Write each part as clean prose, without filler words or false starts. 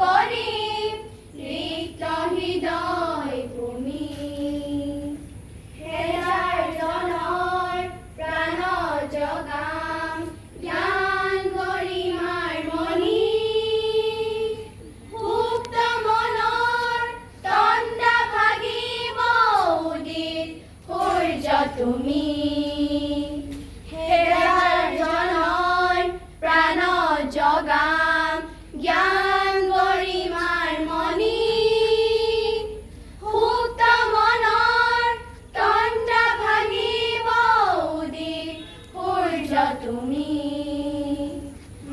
কৰিম ৰিক্ত হৃদয় ভূমি হেজাৰ জনৰ প্ৰাণ জগাম জ্ঞান গৰিমাৰ মণি সুপ্ত মনৰ তন্দ্ৰা ভাগিব উদিত সূৰ্য তুমি হেজাৰ জনৰ প্ৰাণ জগাম জ্ঞান গৰিমাৰ মণি সুপ্ত মনৰ তন্দ্ৰা ভাগিব উদিত সূৰ্য তুমি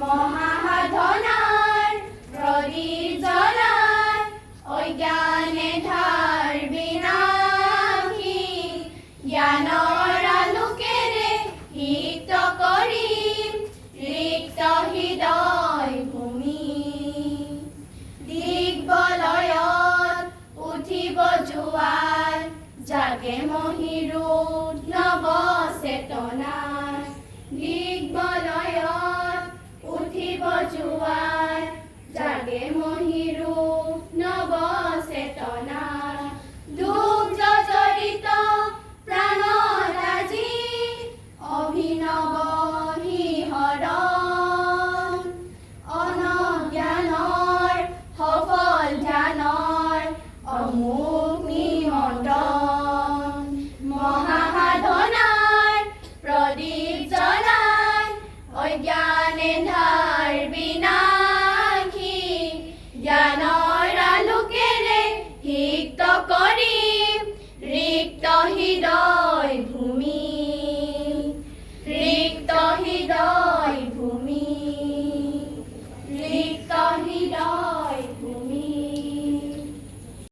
মহাসাধনাৰ প্ৰদীপ জ্বলাই অজ্ঞানে ধাৰ বিনাশী জ্ঞানৰ আলোকেৰে সিক্ত কৰিম ৰিক্ত হৃদয় ভূমি দিগ্বলয়ত উঠিব জোৱাৰ জাগে মহিৰুদ নৱ চেতনাৰ দিগ্বলয়ত উঠিব জোৱাৰ জাগে মহিৰুদ নৱ চেতনাৰ দুগ্ধ জড়িত প্ৰাণত আজি অভিনৱ শিহৰণ অনজ্ঞানৰ সফল ধ্যানৰ অমোঘ নিমন্ত্ৰণ মহাসাধনাৰ প্ৰদীপ জ্বলাই অজ্ঞানে ধাৰ বিনাশী জ্ঞানৰ আলোকেৰে সিক্ত কৰিম ৰিক্ত হৃদয়